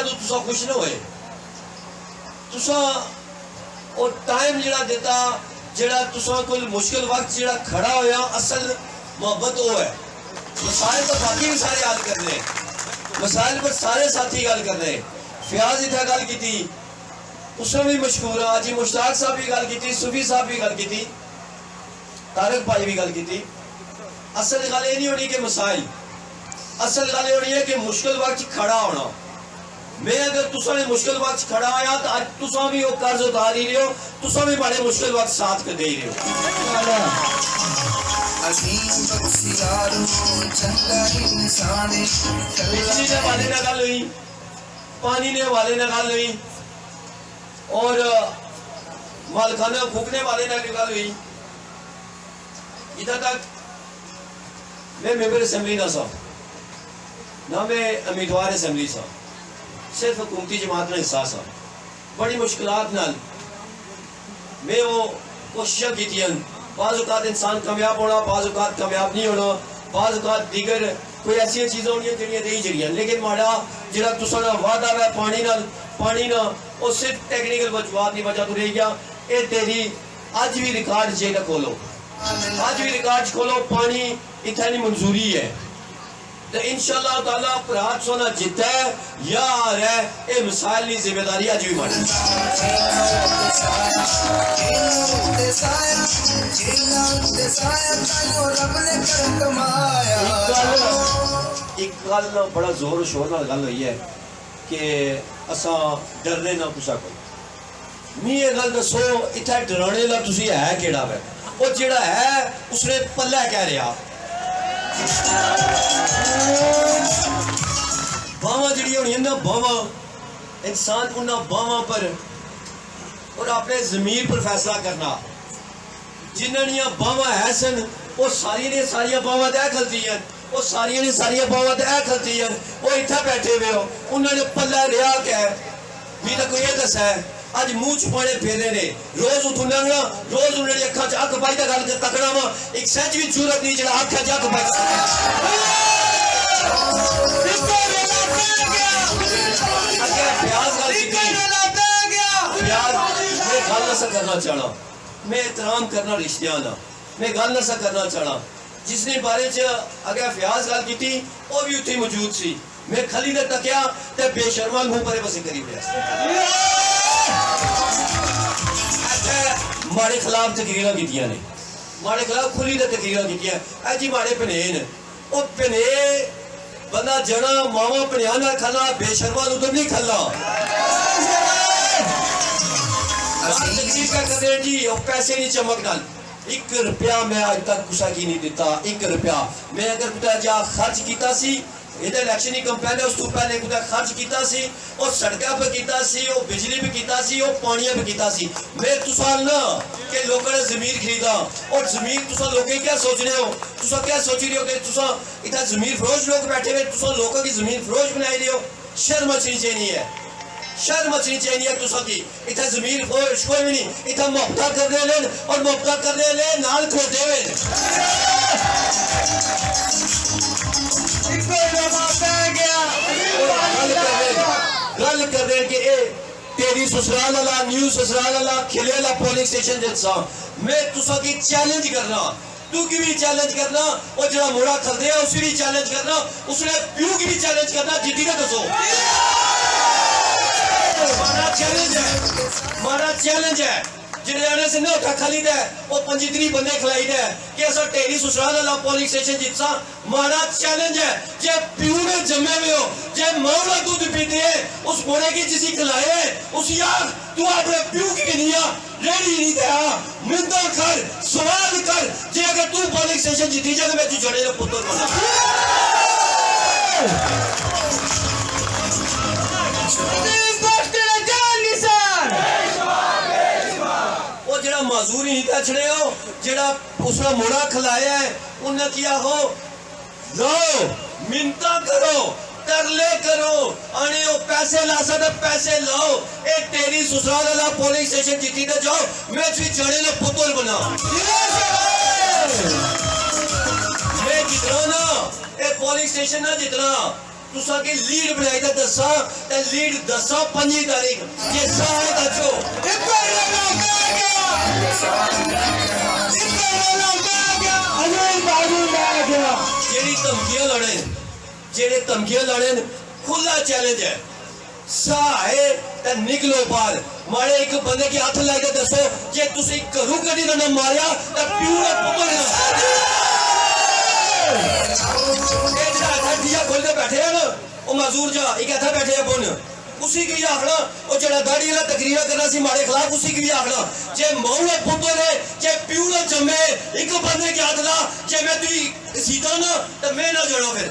तो तुसा खुश ना होए तुसा और टाइम जड़ा देता जड़ा तुसा कोई मुश्किल वक्त जड़ा खड़ा होया असल मोहब्बत वो है। मसाइल तो बाकी भी सारे हल कर रहे मसाइल पर सारे साथी गल कर रहे फयाज इतना गल की उसमें भी मशहूर है जी मुश्ताक साहब भी गल की सूफी साहब भी गल की तारक भाई भी गल की। असल गल ये नहीं होनी कि मसाइल असल गल होनी है कि मुश्किल वक्त खड़ा होना। मैं अगर तुसा ने मुश्किल वक्त खड़ा आया तो आज तुसा भी वो कर्ज उतार ही रहे हो तुसा भी बड़े मुश्किल वक्त साथ कर दे रहे हो। बिजली ने वाले ने गल हुई पानी ने वाले ने गल हुई और मालखाना फूकने वाले ने भी गल हुई। इधर तक मैं मेंबर असेंबली ना सा ना मैं उम्मीदवार असेंबली सा सिर्फ हुकूमती जमात का हिस्सा सा। बड़ी मुश्किलात नाल मैं वो कोशिशें की बाज़ औक़ात इंसान कामयाब होना बाज़ औक़ात कामयाब नहीं होना बाज़ औक़ात दीगर कोई ऐसी चीज़ें होनी जड़ियाँ नहीं जड़ियाँ लेकिन माड़ा जरा तुसा वादा है पानी ना वो सिर्फ टेक्निकल वजूहत की वजह तो रह गया। ये तेरी अज भी रिकॉर्ड जेल खोलो अज भी रिकॉर्ड खोलो पानी इतना नहीं मंजूरी है तो इंशाअल्लाह ताला प्रात सोना जिता है यार है ये मिसाल नहीं जिम्मेदारी अज भी मानी। एक गल बड़ा जोर शोर नाल गल हुई है कि असा डरने ना कुछ को मी ये गल दसो इतना डराने ला तुसी है केड़ा वे वो जेड़ा है उसने पल्ला कह रहा बावां जड़ी होनी ना बावां इंसान उन्ना बावां पर और अपने जमीर पर फैसला करना जिन्होंने बावां है सन वो सारिया बावां तो खलती हैं वो सारिया बावां तो खलती हैं वो इतना बैठे हुए हो उन्होंने पल्ला रहा क्या है मी तो कोई ये दसा है अज मुंह छुपाने फेरे ने रोज उठना रोज उन्होंने अखा च अख पाई गल तकना वा एक सच भी जरूरत नहीं जरा अखा च अख पाई करना चाहना मैं एहतराम करना रिश्तियां का मैं गल ना करना चाहना जिसने बारे च अगर फयाज गल की वो भी उत्थे मौजूद सी मैं खली ने तकिया ते बेशर्मा मुंह परे बसे करी माड़े खिलाफ तकरीर की ने माड़े खिलाफ खुली तकरीर की जी माड़े भनेन वो भने बंदा जना मावा भनिया ना खला बेशर्मा उधर नहीं खला जी पैसे नहीं चमक डाल 1 रुपया मैं आज तक कुसा की नहीं दिता 1 रुपया मैं अगर कुछ जा खर्च किया सी इधर इलेक्शन ही कंपेन है उस तो पहले कुछ खर्च किया सी और सड़कों पर किया सी और बिजली भी किया सी और पानी भी किया सी मैं तुसा ना कि लोगों ने जमीन खरीदा और जमीन तुसा लोग क्या सोच रहे हो तुसा क्या सोच रहे हो कि तुसा इतना जमीन फरोश लोग बैठे हुए तुसा लोगों की जमीन फरोश बनाई रहे हो शर्म मचनी चाहिए शर्म मचनी चाहिए तुसा की इतना जमीन फरोश कोई भी नहीं इतना मुहब्बत करने ले और मुहब्बत करने ले नाल खोदे हुए गल कर रहे कि ए तेरी ससुराल वाला न्यू ससुराल वाला खिले वाला पोलिंग स्टेशन जैसा मैं तुसा की चैलेंज करना तू की भी चैलेंज करना और जरा मुड़ा खलदे है उसी भी चैलेंज करना उसने प्यू की भी चैलेंज करना जिद्दी का दसो हमारा चैलेंज है जिन्हें से ना उठा खाली दे वो 25 बंदे खिलाई दे कि ऐसा टेरी ससुराल वाला पोलिंग स्टेशन जितना हमारा चैलेंज है जे प्यू में जमे हुए हो जे मौला दूध पीते है उस मोड़े की जिसी खिलाए उस यार तू अपने प्यू की नहीं रेडी नहीं दे मिंदा कर सवाल कर जे अगर तू पोलिंग स्टेशन जीती जाए मैं तू जड़े पुत्र बना माजूर ही छड़े हो जेड़ा उसने मुड़ा खिलाया है उन्हें किया हो लो मिन्नता करो तरले करो आने वो पैसे ला सकते पैसे लाओ ए तेरी ससुराल वाला पोलिंग स्टेशन जीती तो जाओ मैं फिर जड़े ने पुतल बना मैं जितना ना ए पोलिंग स्टेशन ना जितना तुसा की लीड बनाई ते दसा ते लीड दसा 5 तारीख जे साए दचो जेड़ी धमकियां लड़े जेड़े धमकियां लड़े खुला चैलेंज है साए ते निकलो बाहर मारे एक बंदे के हाथ लाई ते दसो जे तुसी घरों कदी ना मारिया ते प्यू ने पुपर खोल के बैठे हैं ना वो मजदूर जा एक ऐसा बैठे हैं बुन उसी की आखना वो जड़ा दाढ़ी वाला तकरीर करना सी मारे खिलाफ उसी की भी आखना जे माऊ ने पुत्र ने जे प्यू ने जम्मे एक बंदे के हाथ ला जे मैं तू सीधा ना तो मैं ना जाना फिर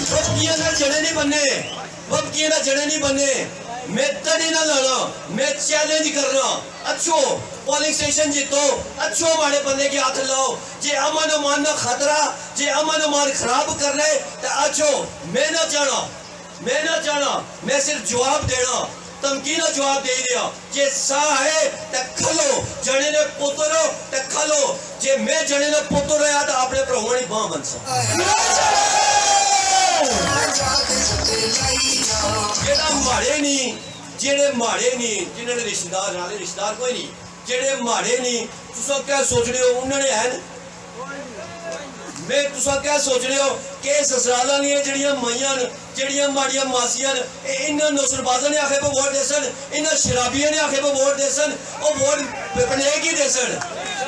वक्कियां ना जड़े नहीं बनने वक्कियां ना जड़े नहीं बनने मैं तड़ी ना लाना मैं चैलेंज करना अच्छो पोलिंग स्टेशन जीतो अच्छो मारे बंदे के हाथ लाओ जे अमन अमान ना खतरा जे अमन अमान खराब कर रहे तो अच्छो मैं ना जाना मैं सिर्फ जवाब देना धमकी ना जवाब दे दिया जे सा है तो खलो जने ने पुत्रो तो खलो जे मैं जने ने पुत्र रहा तो अपने प्रभु की बाह बन सा जेड़े माड़े नहीं जिन्होंने रिश्तेदार नाले रिश्तेदार कोई नहीं जेड़े माड़े नहीं तुसा क्या सोच रहे हो उन्होंने है मैं तुसा क्या सोच रहे हो कि ससुराल वालियां जड़ियां माइयां जड़ियां माड़ियां मासियां इन्हां नौसरबाजां ने आखे पे वोट देसन इन्हां शराबियां ने आखे पे वोट देसन ओ वोट पनेक ही देसन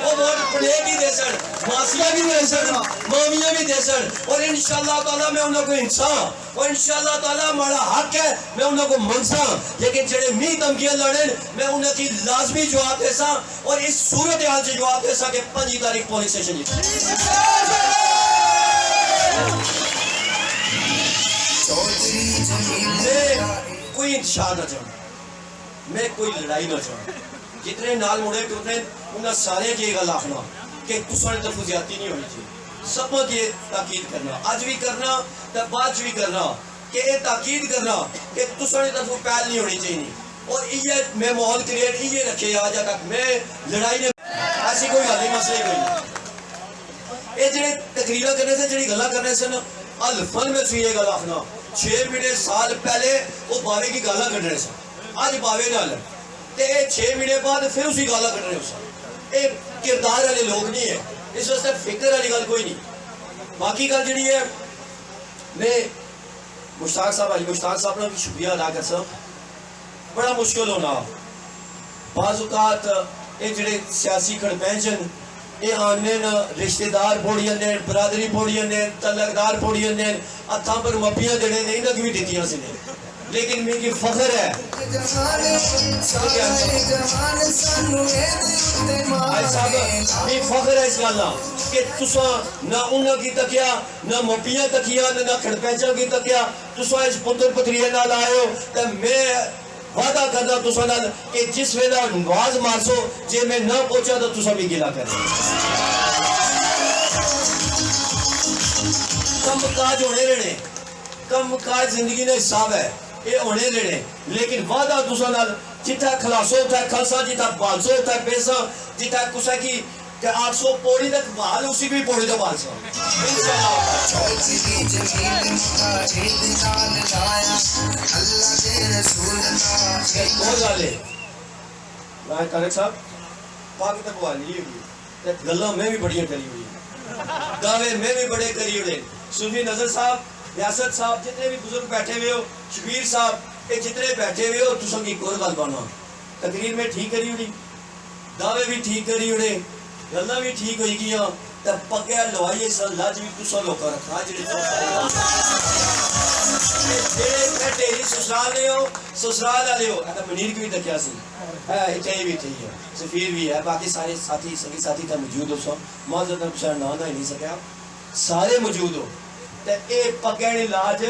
ओ वोट पनेक ही देसन मासियां भी देसन मामियां भी देसन और इंशाअल्लाह ताला मैं उन्हां को इंसान और इंशाअल्लाह ताला हमारा हक है मैं उन्हां को मंगसा लेकिन जेड़े मी धमकियां लड़े मैं उन्हां की लाजमी जवाब देसा और इस सूरत हाल से जवाब देसा कि 5 तारीख पोलिंग स्टेशन कोई इंतशार ना चाहूं मैं कोई लड़ाई ना चाहूं जितने नाल मुड़े टुरने उन्हें सारे की गल आखना कि तुसा ने तरफ ज्यादती नहीं होनी चाहिए सब की ताकीद करना आज भी करना तो बाद भी करना कि ये ताकीद करना कि तुसा ने तरफ पहल नहीं होनी चाहिए और ये मैं माहौल क्रिएट ये रखे आज तक मैं लड़ाई ने ऐसी कोई गल नहीं मसले कोई ये जेडे तकरीरा करने से जेडी गल्लां करने से अल्फन में ये गल आखना 6 महीने साल पहले वो बावे की गाला कट रहे सन आज बावे नाल ते 6 महीने बाद फिर उसी गाला कट रहे सन ये किरदार वाले लोग नहीं है इस वास्ते फिक्र वाली गल कोई नहीं बाकी गल जी है मैं मुश्ताक साहब ने भी शुक्रिया अदा कर सब बड़ा मुश्किल होना बाज़ ये जेडे सियासी खड़पैंचन ये आने रिश्तेदार बोड़ियां ने बरादरी बोड़ियां ने तलकदार बोड़ियां ने हथा पर मपियां जड़े ने इन्हें भी दितियां सी ने लेकिन मेरी फख्र है फख्र है इस गल कि तुसा ना उन्हां की तकिया ना मपियां तकिया ना खड़पैंचा की तकिया तुसा इस पुत्र पुत्रिया नाल आए हो ते मैं वादा करना तुसा नाल कि जिस वेला नवाज मारसो जे मैं ना पहुंचा तो तुसा भी गिला कर कम काज होने रहने कम काज जिंदगी ने हिसाब है ये होने रहने लेकिन वादा तुसा नाल जिथा खलासो उठा खालसा जिथा बालसो उठा पैसा जिथा कुसा की कि 800 पौड़ी तक बहाल उसी भी पौड़ी तक बहाल सो गल्ला में भी बड़िया करी हुई दावे में भी बड़े करी हुए सूफी नजर साहब रियासत साहब जितने भी बुजुर्ग बैठे हुए हो शबीर साहब ये जितने बैठे हुए हो तुम की कोई गल बनो तकरीर में ठीक करी हुई दावे भी ठीक करी हुए गल्ला भी ठीक होई गियां ते पक्का लवाई स लज भी तुसा लोग रखा जेडे मैं तेरी ससुराल ले हो ससुराल वाले हो तो मनीर की भी तकिया सी है इथे भी थी है सफीर भी है बाकी सारे साथी सभी साथी था मौजूद हो सो मौजूद ना ना नहीं सके सारे मौजूद हो ते ए पक्का नी लाज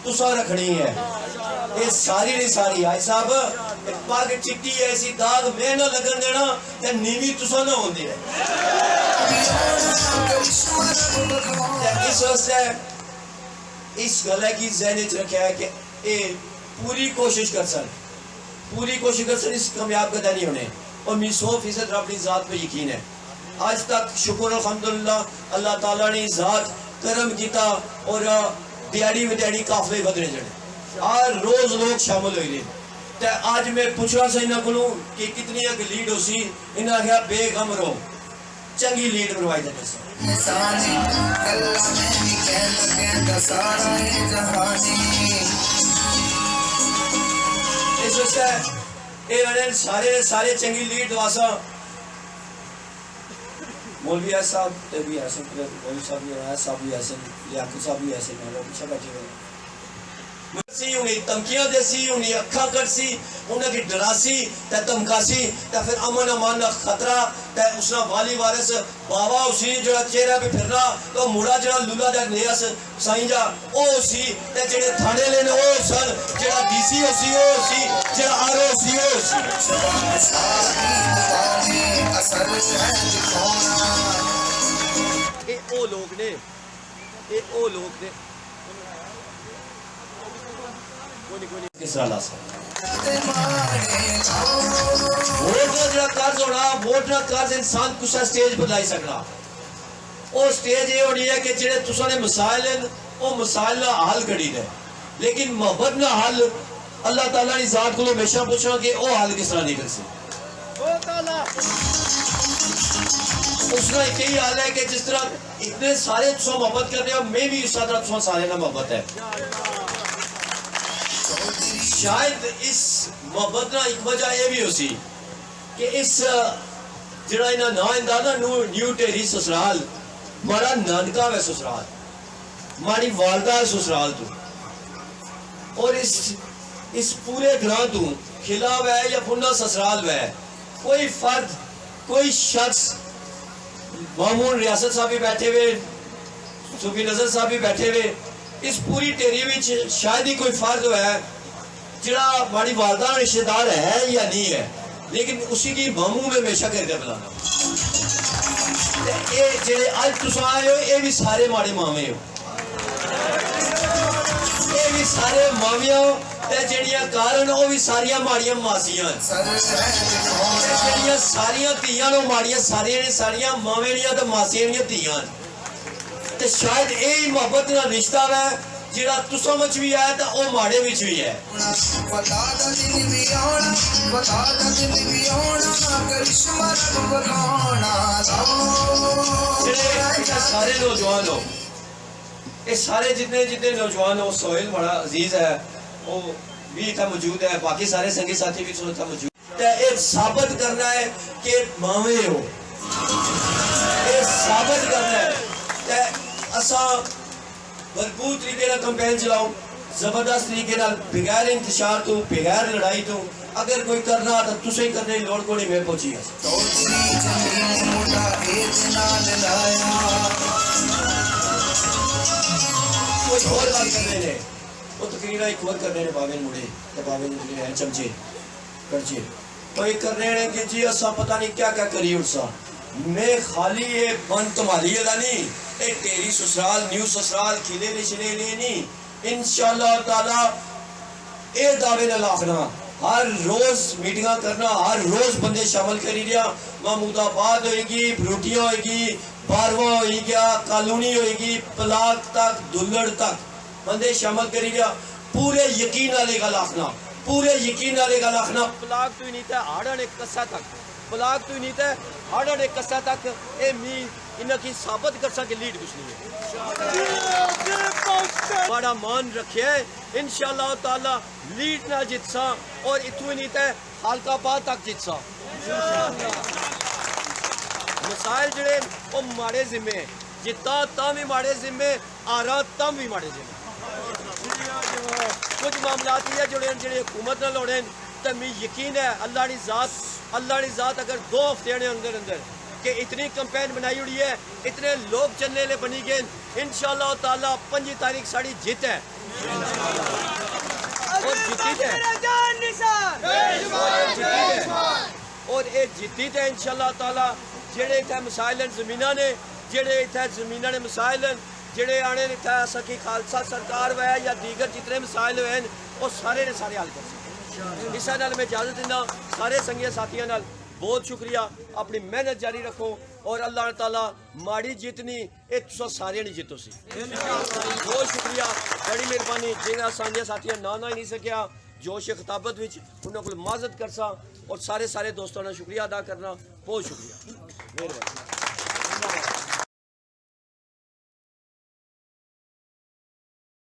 तुसा रखनी है ये सारी नहीं सारी आई साहब पग चिट्टी ऐसी दाग मैं ना लगन देना ते नीवी तुसा ना होंदी है इस वास्ते इस गल की ज़हन च रखा है कि ये पूरी कोशिश कर सन इस कामयाब कदा नहीं होने और मेरी 100% अपनी ज़ात पे यकीन है आज तक शुक्र अल्हम्दुलिल्लाह अल्लाह ताला ने ज़ात करम किया और दिहाड़ी में दिहाड़ी काफले बदले जड़े हर रोज लोग शामिल हुए ते आज मैं पूछना सा इन्हों को कि कितनी एक लीड हो सी इन्हें आख्या बेगम रहो चंगी लीड करवाई देने से इस वजह सारे सारे चंगी लीड दवासा मौलवी साहब भी ऐसे मौलवी साहब भी साहब भी ऐसे लियाकत साहब भी ऐसे पीछे बैठे हुए उन्हें धमकियां देसी उन्हें अखा कटसी उन्हें डरासी ते धमकासी ते फिर अमन अमान का खतरा ते उसना वाली वारिस बाबा उसी जो चेहरा पे फिरना तो मुड़ा जो लूला दा नियस साईं जा ओ सी ते जेड़े थाने लेने ओ सन जेड़ा डीसी ओ सी जेड़ा आरओ सी ओ सी ए ओ लोग ने किसरा ला वोट ना कर्ज इंसान कुछ स्टेज बदलाई सकना वो स्टेज ये होनी है कि जेड़े तुसा ने मसाइल हैं वो मसाइल ना हल करी दे लेकिन मोहब्बत ना हल अल्लाह ताला की जात को हमेशा पूछना कि वो हल किस तरह निकल से उसका एक ही हाल है कि जिस तरह इतने सारे तुसा मोहब्बत करते हो मैं भी इस तरह तुसा सारे ना मोहब्बत है शायद इस मोहब्बत ना एक वजह यह भी हो सी कि इस जरा इन्हें ना इंदा ना न्यू टेरी ससुराल मारा नानका है ससुराल मारी वालदा है ससुराल तू और इस पूरे ग्रां तू खिला वह या पुन्ना ससुराल वह कोई फर्द कोई शख्स मामून रियासत साहब भी बैठे हुए सूफी नजर साहब भी बैठे हुए इस पूरी टेरी में शायद ही कोई फर्द है जरा बड़ी वालदा रिश्तेदार है या नहीं है लेकिन उसी की मामू में हमेशा करके बुलाना ये जेड़े आज तुस आए हो ये भी सारे माड़े मामे हो ये भी सारे मामिया हो जेड़ियां कारण वो भी सारिया माड़ियां मासियां जेड़ियां सारिया धीयां नो माड़ियां सारिया मावे दियां ते मासियां दियां धीयां ते शायद यही मोहब्बत का रिश्ता है जेड़ा तुसा विच भी है ते ओ माड़े विच भी है सारे नौजवान हो ये सारे जितने जितने नौजवान हो सोहेल बड़ा अजीज है वो भी इतना मौजूद है बाकी सारे संगी साथी भी इतना मौजूद है ये साबित करना है कि मावे हो ये साबित करना है ते असा भरपूर तरीके का कैंपेन चलाओ जबरदस्त तरीके बगैर इंतशार तो बगैर लड़ाई तो अगर कोई करना तो तुसे ही करने की लोड़ को नहीं मैं पहुंची है कोई और बात करने ने वो तकरीरा एक और करने ने बाबे मुड़े ते बाबे ने हैं चमचे करचे कोई करने ने कि जी असा पता नहीं क्या क्या करी उठसा मैं खाली ये बन तुम्हारी अदा नहीं एक तेरी ससुराल न्यू ससुराल खिले नहीं इंशाअल्लाह ताला ए दावे न लाखना हर रोज मीटिंगा करना हर रोज बंदे शामिल करी दिया महमूदाबाद होएगी भरूटिया होएगी बारवा होएगा कॉलोनी होएगी पलाक तक दुल्लड़ तक बंदे शामिल करी दिया पूरे यकीन वाले का लाखना पलाक तो नहीं था हाड़न एक कस्सा तक पलाक तो नहीं था हाड़न एक कस्सा तक ए मी इन्हें की साबित कर सके लीड कुछ नहीं है बड़ा मान रखे इंशाअल्लाह ताला लीड ना जितसा और इतू नहीं था हल्काबाद तक जितसा मसाइल जड़े वो माड़े जिम्मे जिता तम भी माड़े जिम्मे आ रहा तम भी माड़े जिम्मे कुछ मामला जुड़े जेडे हुकूमत न लौड़े तो मैं यकीन है अल्लाह की ज़ात अगर 2 हफ्ते अंदर अंदर कि इतनी कैंपेन बनाई हुई है इतने लोग चलने ले बनी गए इंशाअल्लाह ताला 5 तारीख साड़ी जीत है और जीती और ये जीती है इंशाअल्लाह ताला जेड़े इतने मसाइल जमीना ने जेड़े इतने जमीना ने मसाइल जेड़े आने इतना सकी खालसा सरकार वह या दीगर जितने मसाइल हुए वो सारे ने सारे हल कर सकते इस नाल मैं इजाजत दिंदा सारे संगिया साथियों नाल बहुत शुक्रिया अपनी मेहनत जारी रखो और अल्लाह ताला माड़ी जितनी ये तुसा सारे नहीं जितो सी। बहुत शुक्रिया, बड़ी मेहरबानी। जिन्हें साझे साथियों ना ही नहीं सकिया जोश खिताबत विच उन्होंने को माजत करसा और सारे दोस्तों ने शुक्रिया अदा करना। बहुत शुक्रिया, मेहरबानी।